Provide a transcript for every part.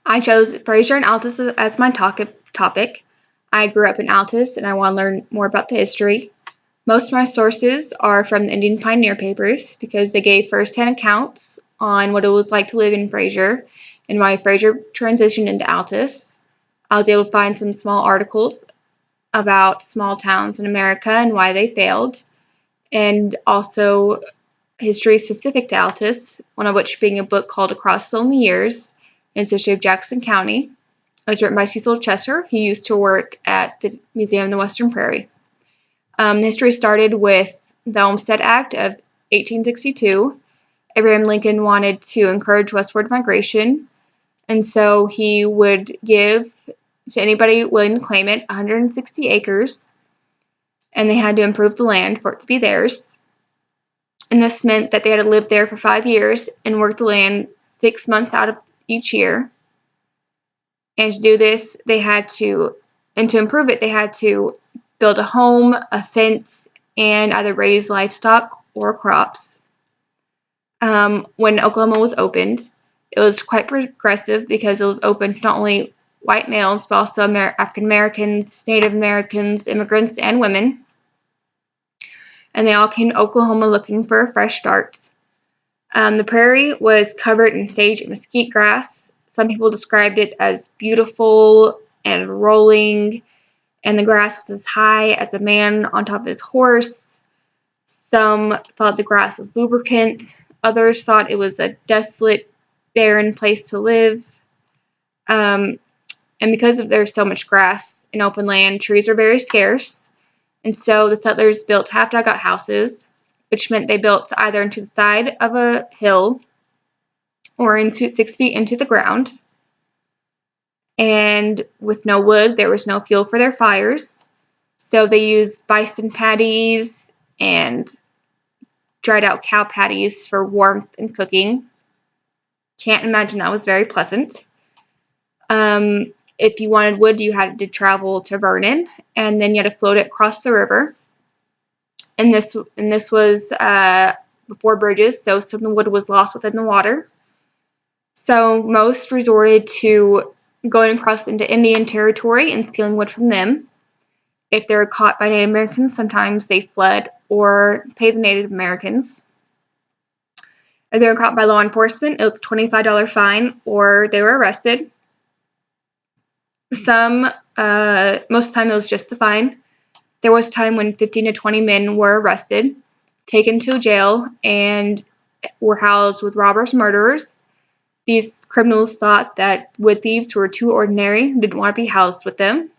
I chose Frazer and Altus as my topic. I grew up in Altus and I want to learn more about the history. Most of my sources are from the Indian Pioneer Papers because they gave first-hand accounts on what it was like to live in Frazer and why Frazer transitioned into Altus. I was able to find some small articles about small towns in America and why they failed, and also history specific to Altus, one of which being a book called Across the Lonely Years in the history of Jackson County. It was written by Cecil Chester. He used to work at the Museum of the Western Prairie. The history started with the Olmstead Act of 1862. Abraham Lincoln wanted to encourage westward migration, and so he would give to anybody willing to claim it 160 acres, and they had to improve the land for it to be theirs. And this meant that they had to live there for 5 years and work the land 6 months out of each year. And to do this, to improve it, they had to build a home, a fence, and either raise livestock or crops. When Oklahoma was opened, it was quite progressive because it was open to not only white males, but also African Americans, Native Americans, immigrants, and women. And they all came to Oklahoma looking for a fresh start. The prairie was covered in sage and mesquite grass. Some people described it as beautiful and rolling, and the grass was as high as a man on top of his horse. Some thought the grass was lubricant. Others thought it was a desolate, barren place to live. And because there's so much grass and open land, trees are very scarce. And so the settlers built half-dugout houses, which meant they built either into the side of a hill or into 6 feet into the ground. And with no wood, there was no fuel for their fires. So they used bison patties and dried out cow patties for warmth and cooking. Can't imagine that was very pleasant. If you wanted wood, you had to travel to Vernon, and then you had to float it across the river. And this was before bridges, so some of the wood was lost within the water. So most resorted to going across into Indian territory and stealing wood from them. If they were caught by Native Americans, sometimes they fled or paid the Native Americans. If they were caught by law enforcement, it was a $25 fine or they were arrested. Most of the time it was just the fine. There was a time when 15 to 20 men were arrested, taken to jail, and were housed with robbers, murderers. These criminals thought that wood thieves who were too ordinary didn't want to be housed with them.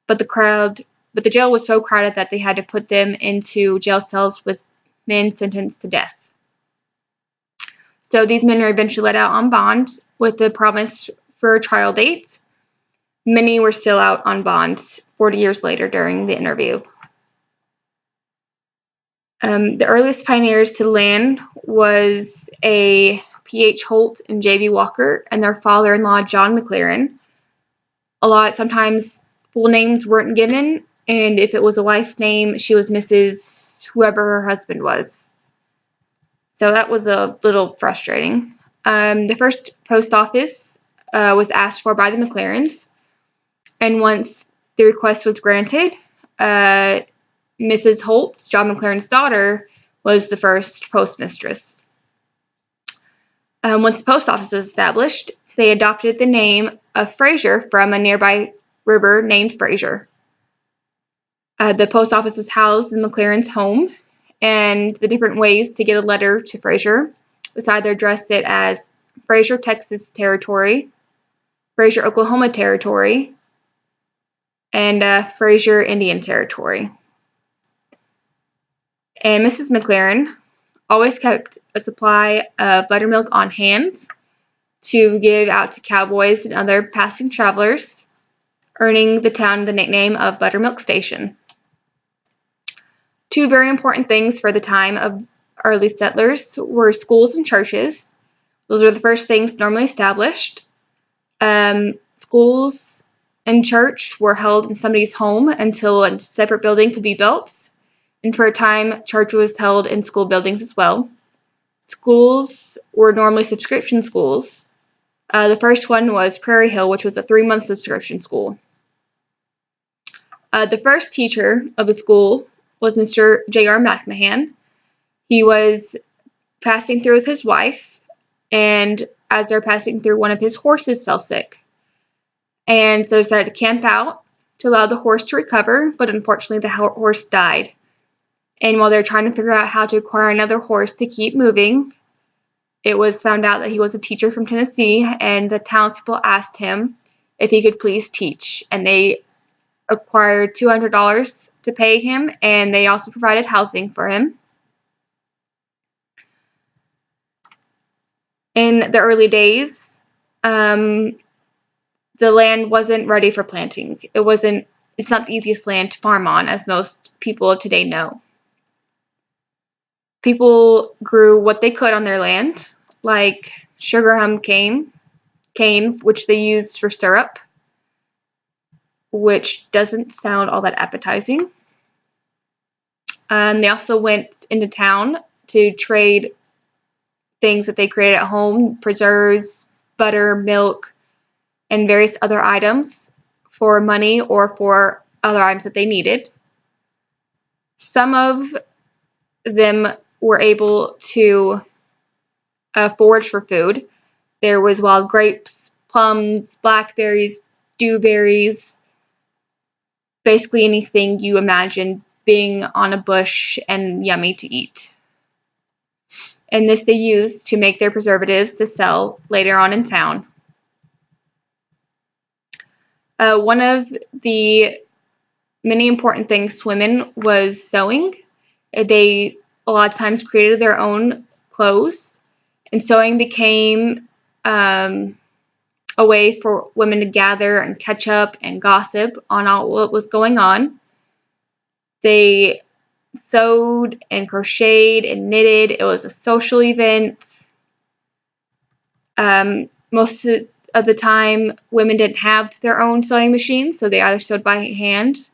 But the jail was so crowded that they had to put them into jail cells with men sentenced to death. So these men were eventually let out on bond with the promise for a trial date. Many were still out on bond 40 years later during the interview. The earliest pioneers to the land was a P.H. Holt and J.B. Walker and their father-in-law, John McLaren. Sometimes full names weren't given, and if it was a wife's name, she was Mrs. whoever her husband was. So that was a little frustrating. The first post office was asked for by the McLarens, and once the request was granted, Mrs. Holtz, John McLaren's daughter, was the first postmistress. Once the post office was established, they adopted the name of Frazer from a nearby river named Frazer. The post office was housed in McLaren's home, and the different ways to get a letter to Frazer was either address it as Frazer, Texas Territory, Frazer, Oklahoma Territory, and Frazer, Indian Territory. And Mrs. McLaren always kept a supply of buttermilk on hand to give out to cowboys and other passing travelers, earning the town the nickname of Buttermilk Station. Two very important things for the time of early settlers were schools and churches. Those were the first things normally established. Schools and church were held in somebody's home until a separate building could be built. And for a time, church was held in school buildings as well. Schools were normally subscription schools. The first one was Prairie Hill, which was a 3-month subscription school. The first teacher of the school was Mr. J.R. McMahon. He was passing through with his wife, and as they're passing through, one of his horses fell sick. And so they decided to camp out to allow the horse to recover, but unfortunately the horse died. And while they're trying to figure out how to acquire another horse to keep moving, it was found out that he was a teacher from Tennessee, and the townspeople asked him if he could please teach. And they acquired $200 to pay him, and they also provided housing for him. In the early days, the land wasn't ready for planting. It's not the easiest land to farm on, as most people today know. People grew what they could on their land, like sugar cane, which they used for syrup, which doesn't sound all that appetizing. They also went into town to trade things that they created at home, preserves, butter, milk, and various other items for money or for other items that they needed. Some of them were able to forage for food. There was wild grapes, plums, blackberries, dewberries, basically anything you imagine being on a bush and yummy to eat. And this they used to make their preservatives to sell later on in town. One of the many important things to women was sewing. They a lot of times created their own clothes, and sewing became a way for women to gather and catch up and gossip on all what was going on. They sewed and crocheted and knitted. It was a social event. Most of the time, women didn't have their own sewing machines, so they either sewed by hand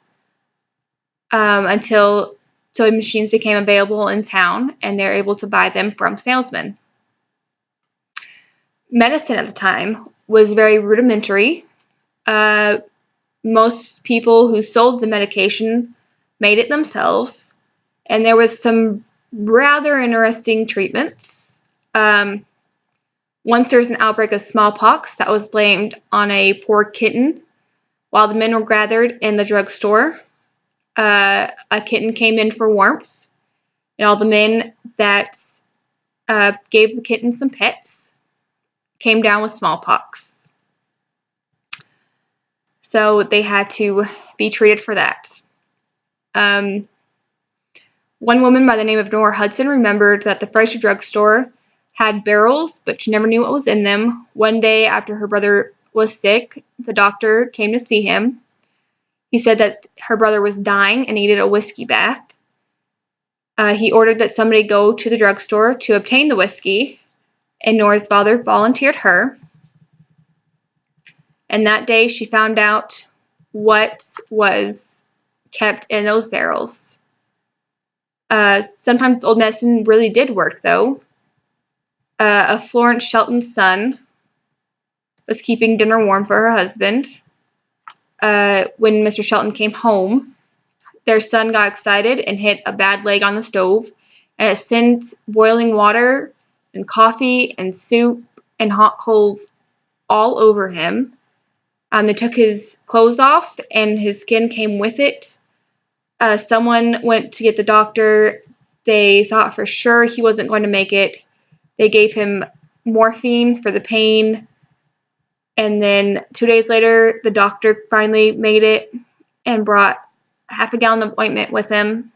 until sewing machines became available in town, and they're able to buy them from salesmen. Medicine at the time was very rudimentary. Most people who sold the medication made it themselves, and there was some rather interesting treatments. Once there was an outbreak of smallpox that was blamed on a poor kitten. While the men were gathered in the drugstore, a kitten came in for warmth, and all the men that gave the kitten some pets came down with smallpox. So they had to be treated for that. One woman by the name of Nora Hudson remembered that the Frazer drugstore had barrels, but she never knew what was in them. One day after her brother was sick, the doctor came to see him. He said that her brother was dying and needed a whiskey bath. He ordered that somebody go to the drugstore to obtain the whiskey, and Nora's father volunteered her. And that day she found out what was kept in those barrels. Sometimes old medicine really did work, though. Florence Shelton's son was keeping dinner warm for her husband. When Mr. Shelton came home, their son got excited and hit a bad leg on the stove, and it sent boiling water and coffee and soup and hot coals all over him. They took his clothes off, and his skin came with it. Someone went to get the doctor. They thought for sure he wasn't going to make it. They gave him morphine for the pain. And then 2 days later, the doctor finally made it and brought half a gallon of ointment with him.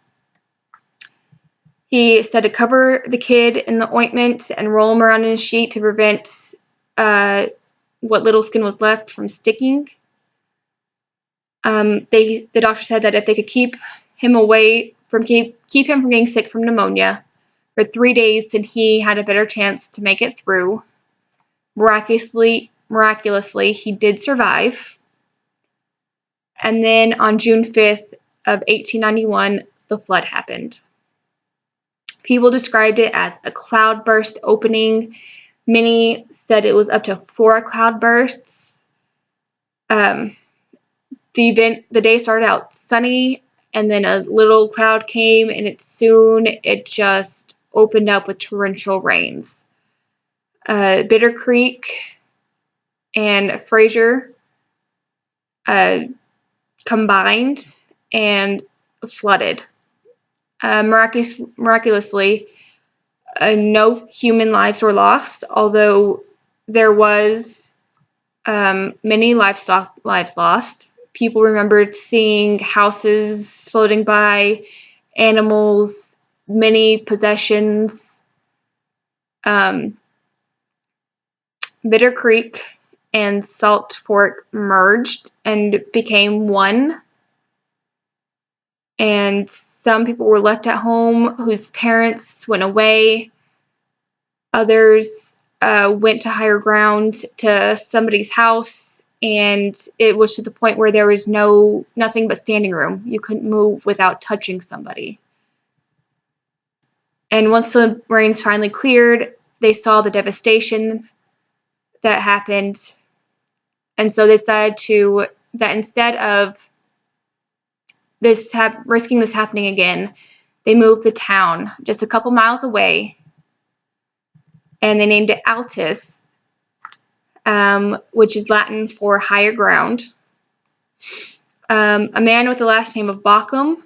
He said to cover the kid in the ointment and roll him around in a sheet to prevent what little skin was left from sticking. The doctor said that if they could keep him from getting sick from pneumonia for 3 days, then he had a better chance to make it through. Miraculously, he did survive. And then on June 5th of 1891, the flood happened. People described it as a cloudburst opening, Many said it was up to 4 cloudbursts. The day started out sunny, and then a little cloud came, and it just opened up with torrential rains. Bitter Creek and Frazer combined and flooded. Miraculously, no human lives were lost, although there was many lives lost. People remembered seeing houses floating by, animals, many possessions. Bitter Creek and Salt Fork merged and became one. And some people were left at home whose parents went away. Others went to higher ground to somebody's house, and it was to the point where there was nothing but standing room. You couldn't move without touching somebody. And once the rains finally cleared, they saw the devastation that happened, and so they decided that instead of risking this happening again, they moved to town just a couple miles away, and they named it Altus, which is Latin for higher ground. A man with the last name of Bockham,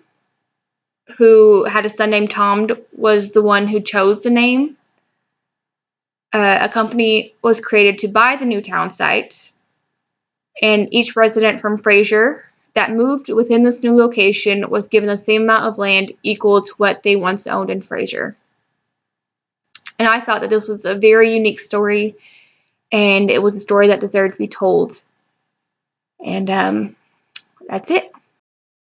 who had a son named Tom, was the one who chose the name. A company was created to buy the new town site, and each resident from Frazer that moved within this new location was given the same amount of land equal to what they once owned in Frazer. And I thought that this was a very unique story, and it was a story that deserved to be told. And that's it.